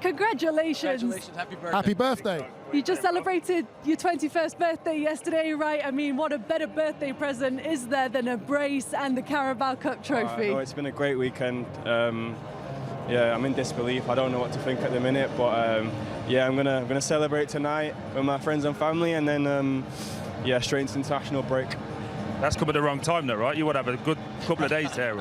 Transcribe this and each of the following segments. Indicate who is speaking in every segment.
Speaker 1: congratulations.
Speaker 2: Congratulations, happy birthday.
Speaker 3: Happy birthday.
Speaker 1: You just celebrated your 21st birthday yesterday, right? I mean, what a better birthday present is there than a brace and the Carabao Cup trophy?
Speaker 4: No, it's been a great weekend. Yeah, I'm in disbelief. I don't know what to think at the minute, but yeah, I'm gonna celebrate tonight with my friends and family, and then yeah, straight into international break.
Speaker 5: That's come at the wrong time, though, right? You want to have a good couple of days here.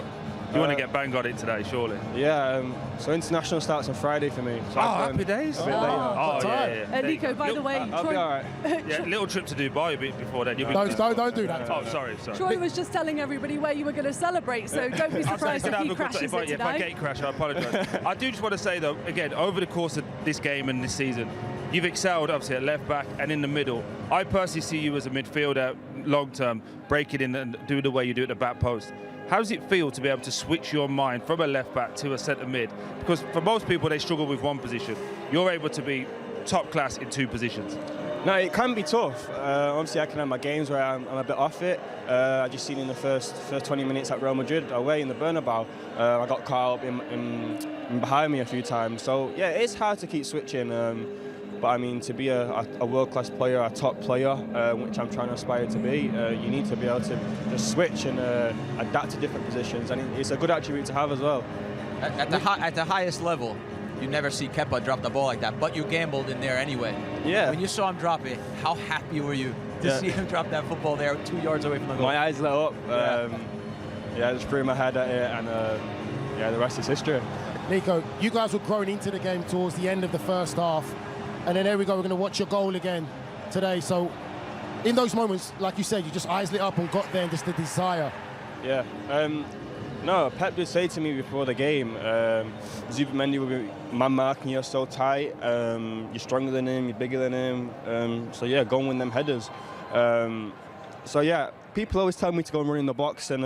Speaker 5: You want to get bang on it today, surely.
Speaker 4: Yeah, so international starts on Friday for me. So
Speaker 5: happy days.
Speaker 4: A bit later.
Speaker 5: Oh, yeah.
Speaker 1: Nico, by the way,
Speaker 4: I'll be all right.
Speaker 5: Yeah, little trip to Dubai a bit before then. You'll be
Speaker 3: Don't do that.
Speaker 5: Oh, sorry.
Speaker 1: Troy was just telling everybody where you were going to celebrate, so don't be surprised if he crashes it
Speaker 5: If I
Speaker 1: tonight.
Speaker 5: gate crash, I apologise. I do just want to say, though, again, over the course of this game and this season, you've excelled, obviously, at left back and in the middle. I personally see you as a midfielder, long term, break it in and do the way you do at the back post. How does it feel to be able to switch your mind from a left back to a centre mid? Because for most people, they struggle with one position. You're able to be top class in two positions.
Speaker 4: No, it can be tough. Obviously, I can have my games where I'm a bit off it. I just seen in the first 20 minutes at Real Madrid away in the Bernabeu, I got caught up in behind me a few times. So yeah, it's hard to keep switching. But I mean, to be a world-class player, a top player, which I'm trying to aspire to be, you need to be able to just switch and adapt to different positions, and it's a good attribute to have as well.
Speaker 2: At the highest level, you never see Kepa drop the ball like that, but you gambled in there anyway.
Speaker 4: Yeah.
Speaker 2: When you saw him drop it, how happy were you to see him drop that football there 2 yards away from the goal?
Speaker 4: My eyes lit up. Yeah, I just threw my head at it, and yeah, the rest is history.
Speaker 3: Nico, you guys were growing into the game towards the end of the first half. And then there we go, we're going to watch your goal again today. So in those moments, like you said, you just eyes lit up and got there and just the desire.
Speaker 4: Yeah. No, Pep did say to me before the game, Zubimendi will be man-marking you so tight. You're stronger than him, you're bigger than him. So yeah, go and win them headers. So yeah, people always tell me to go and run in the box and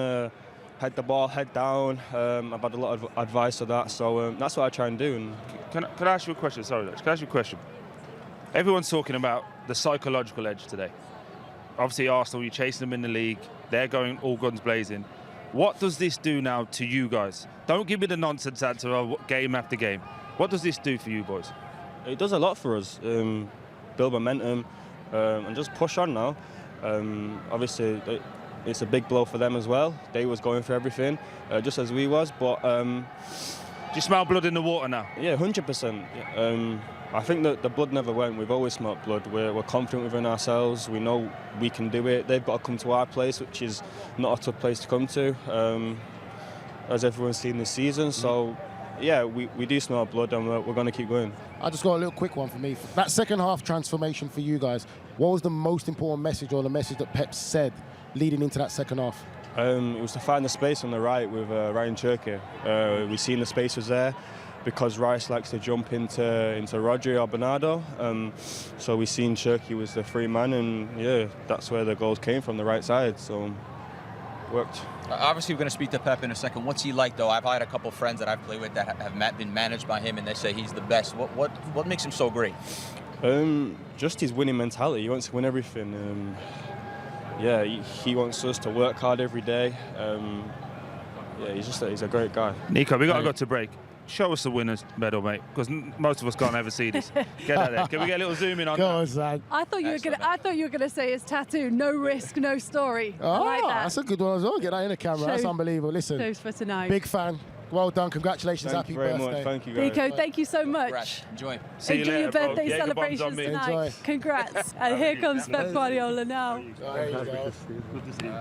Speaker 4: head the ball, head down. I've had a lot of advice for that, so that's what I try and do. And
Speaker 5: Can I ask you a question? Sorry, Lex. Can I ask you a question? Everyone's talking about the psychological edge today. Obviously, Arsenal, you're chasing them in the league. They're going all guns blazing. What does this do now to you guys? Don't give me the nonsense answer of game after game. What does this do for you boys?
Speaker 4: It does a lot for us. Build momentum and just push on now. Obviously, it's a big blow for them as well. They was going for everything, just as we was. But
Speaker 5: do you smell blood in the water now?
Speaker 4: Yeah, 100%. I think that the blood never went. We've always smelled blood. We're confident within ourselves. We know we can do it. They've got to come to our place, which is not a tough place to come to, as everyone's seen this season. So, yeah, we do smell blood, and we're going to keep going.
Speaker 3: I just got a little quick one for me. That second half transformation for you guys, what was the most important message or the message that Pep said leading into that second half?
Speaker 4: It was to find the space on the right with Ryan Cherky. We've seen the space was there because Rice likes to jump into Rodri or Bernardo. So we've seen Cherky was the free man, and yeah, that's where the goals came from, the right side. So worked.
Speaker 2: Obviously, we're going to speak to Pep in a second. What's he like, though? I've had a couple friends that I've played with that have been managed by him, and they say he's the best. What makes him so great?
Speaker 4: Just his winning mentality. He wants to win everything. Yeah, he wants us to work hard every day. Yeah, he's a great guy.
Speaker 5: Nico, we got to go to break. Show us the winner's medal, mate, because most of us can't ever see this. Get out there. Can we get a little zoom in on
Speaker 3: Go on,
Speaker 5: that?
Speaker 3: Zad.
Speaker 1: I thought you were gonna say his tattoo. No risk, no story. I like that.
Speaker 3: That's a good one as well. Get that in the camera. That's unbelievable. Listen,
Speaker 1: Shows for tonight.
Speaker 3: big fan. Well done. Congratulations.
Speaker 4: Thank
Speaker 3: Happy
Speaker 4: you very
Speaker 3: birthday.
Speaker 4: much. Thank you, guys.
Speaker 1: Nico, thank you so much.
Speaker 2: Congrats. Enjoy.
Speaker 5: See you
Speaker 1: Enjoy
Speaker 5: later,
Speaker 1: your
Speaker 5: bro.
Speaker 1: birthday
Speaker 5: Jaeger bombs
Speaker 1: celebrations
Speaker 5: on me.
Speaker 1: tonight.
Speaker 3: Enjoy.
Speaker 1: Congrats. And here comes Pep Guardiola now.
Speaker 3: There you go.
Speaker 5: Good to see you.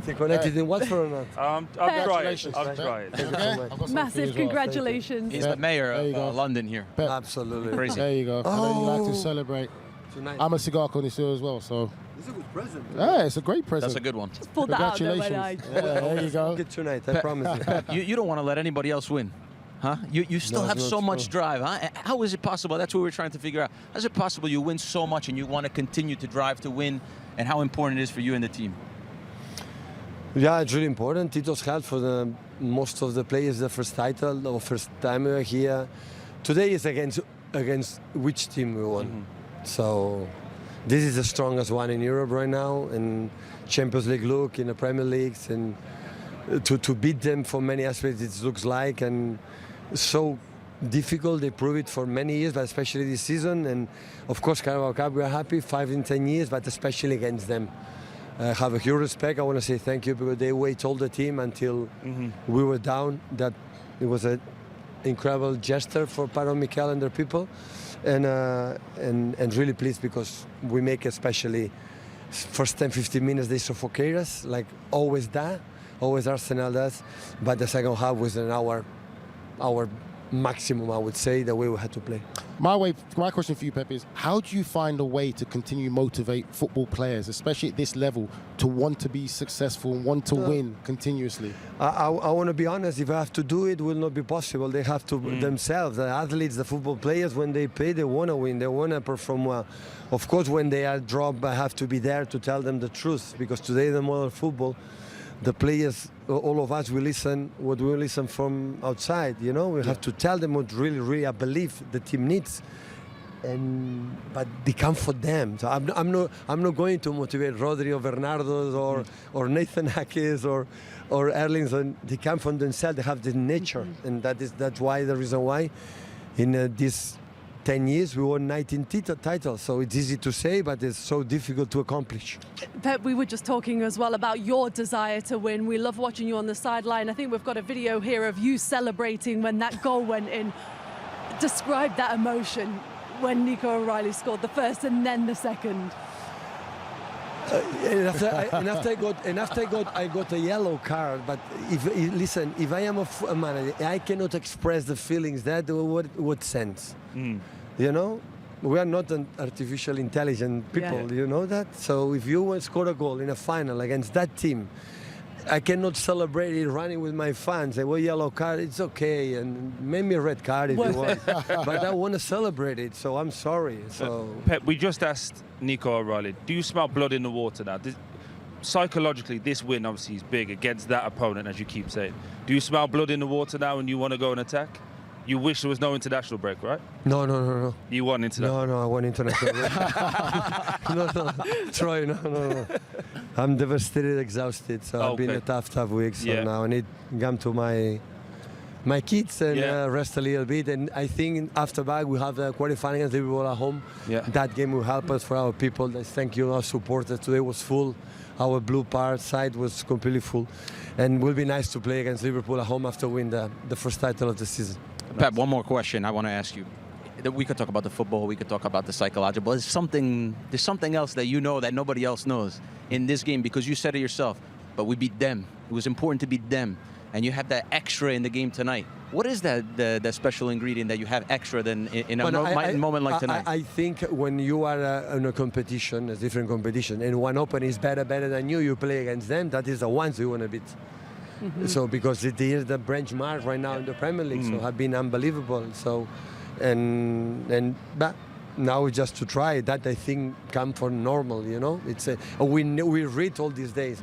Speaker 6: Stay connected in Watford or not?
Speaker 5: I'll try it.
Speaker 3: Congratulations.
Speaker 5: I'll try it.
Speaker 3: Thank you so much. I've got something for you
Speaker 1: Massive
Speaker 3: as well.
Speaker 1: congratulations.
Speaker 2: He's the mayor
Speaker 3: There you go.
Speaker 2: of London here.
Speaker 3: Pep.
Speaker 6: Absolutely.
Speaker 2: Crazy.
Speaker 3: There you go. I know you like to celebrate.
Speaker 6: Tonight.
Speaker 3: I'm a cigar connoisseur as well, so.
Speaker 6: It's a good present.
Speaker 3: Yeah, it's a great present.
Speaker 2: That's a good one.
Speaker 1: Pulled that out there when I...
Speaker 3: Congratulations. Yeah, there you go.
Speaker 6: Good tonight, I promise you.
Speaker 2: You don't want to let anybody else win, huh? You still
Speaker 3: No,
Speaker 2: have
Speaker 3: it's
Speaker 2: so
Speaker 3: not
Speaker 2: much
Speaker 3: true.
Speaker 2: drive, huh? How is it possible? That's what we're trying to figure out. How is it possible you win so much and you want to continue to drive to win, and how important it is for you and the team?
Speaker 6: Yeah, it's really important. It was hard for most of the players, the first title or first time we were here. Today is against which team we won. So this is the strongest one in Europe right now, in Champions League look, in the Premier Leagues, and to beat them for many aspects it looks like, and so difficult. They prove it for many years, but especially this season. And of course, Carabao Cup, we are happy 5 in 10 years, but especially against them. I have a huge respect. I want to say thank you because they wait all the team until we were down. That it was an incredible gesture for part of Mikel and their people, and really pleased because we make especially first 10-15 minutes they suffocate us like always that. Always Arsenal does, but the second half was an our maximum, I would say, the way we had to play.
Speaker 3: My question for you, Pep, is how do you find a way to continue motivate football players, especially at this level, to want to be successful and want to win continuously?
Speaker 6: I want to be honest, if I have to do it, it will not be possible. They have to themselves, the athletes, the football players, when they play, they want to win, they want to perform well. Of course, when they are dropped, I have to be there to tell them the truth, because today in the modern football, the players, all of us, we listen what we listen from outside. You know, we have to tell them what really I believe the team needs, but they come for them. So I'm not going to motivate Rodri or Bernardo or Nathan Akes or Erling. They come from themselves. They have the nature, and that's why the reason why in this 10 years we won 19 titles, so it's easy to say, but it's so difficult to accomplish.
Speaker 1: Pep, we were just talking as well about your desire to win. We love watching you on the sideline. I think we've got a video here of you celebrating when that goal went in. Describe that emotion when Nico O'Reilly scored the first and then the second.
Speaker 6: I got a yellow card. But if I am a manager, I cannot express the feelings. That what sense? You know, we are not an artificial intelligent people. You know that. So if you score a goal in a final against that team, I cannot celebrate it running with my fans. Say, well, yellow card, it's okay, and maybe a red card if you want. But I want to celebrate it, so I'm sorry. So
Speaker 5: Pep, we just asked Nico O'Reilly, do you smell blood in the water now? Psychologically, this win obviously is big against that opponent, as you keep saying. Do you smell blood in the water now and you want to go and attack? You wish there was no international break, right?
Speaker 6: No.
Speaker 5: You want international?
Speaker 6: No, I want international break. No, Troy, no. I'm devastated, exhausted. So I've been a tough week. So now I need to come to my kids and rest a little bit. And I think after that we have the qualifying against Liverpool at home. Yeah. That game will help us for our people. Thank you, our supporters. Today was full. Our blue part side was completely full. And it will be nice to play against Liverpool at home after winning the first title of the season.
Speaker 2: Pep, one more question I want to ask you. We could talk about the football, we could talk about the psychological. There's something else that you know that nobody else knows in this game, because you said it yourself, but we beat them. It was important to beat them. And you have that extra in the game tonight. What is that special ingredient that you have extra than in a moment like tonight?
Speaker 6: I think when you are in a competition, a different competition, and one opponent is better than you play against them, that is the ones you want to beat. So because it is the benchmark right now in the Premier League, so have been unbelievable. So, but now it's just to try that. I think come for normal. You know, it's we read all these days.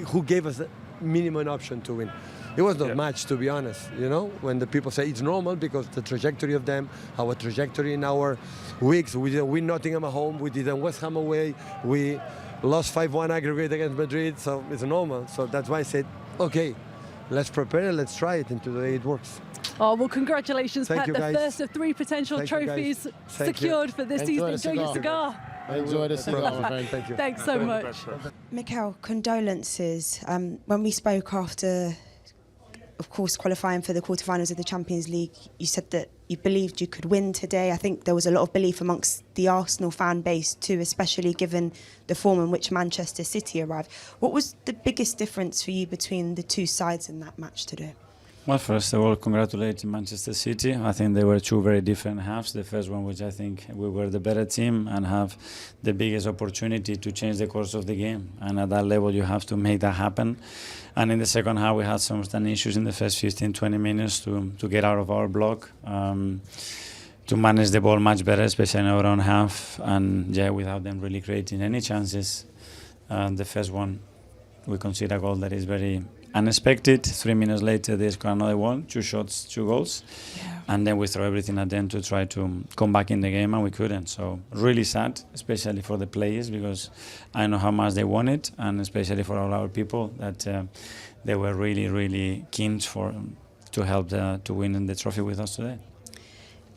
Speaker 6: Who gave us the minimum option to win? It was not much, to be honest. You know, when the people say it's normal because the trajectory of them, our trajectory in our weeks, we didn't win Nottingham at home, we didn't West Ham away, we lost 5-1 aggregate against Madrid, so it's normal. So that's why I said, okay, let's prepare it, let's try it, and today it works.
Speaker 1: Oh, well, congratulations,
Speaker 6: Thank
Speaker 1: Pep.
Speaker 6: you,
Speaker 1: the
Speaker 6: guys.
Speaker 1: first of 3 potential trophies secured for this season. Enjoy your cigar.
Speaker 3: Enjoy the cigar, my friend.
Speaker 6: Thank you.
Speaker 1: Thanks so much.
Speaker 7: Mikel, condolences. When we spoke after, of course, qualifying for the quarterfinals of the Champions League, you said that you believed you could win today. I think there was a lot of belief amongst the Arsenal fan base too, especially given the form in which Manchester City arrived. What was the biggest difference for you between the two sides in that match today?
Speaker 8: Well, first of all, congratulating Manchester City. I think they were two very different halves. The first one, which I think we were the better team and have the biggest opportunity to change the course of the game. And at that level, you have to make that happen. And in the second half, we had some issues in the first 15-20 minutes to get out of our block, to manage the ball much better, especially in our own half. And without them really creating any chances. The first one, we conceded a goal that is very unexpected. 3 minutes later, they score another one, 2 shots, 2 goals. Yeah. And then we throw everything at them to try to come back in the game, and we couldn't. So really sad, especially for the players, because I know how much they want it, and especially for all our people, that they were really, really keen to help to win the trophy with us today.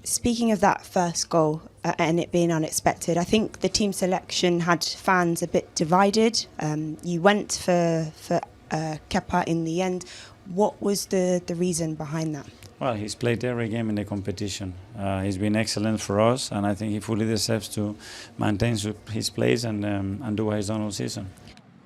Speaker 7: Speaking of that first goal and it being unexpected, I think the team selection had fans a bit divided. You went for Kepa in the end. What was the reason behind that?
Speaker 8: Well, he's played every game in the competition. He's been excellent for us, and I think he fully deserves to maintain his place and do what he's done all season.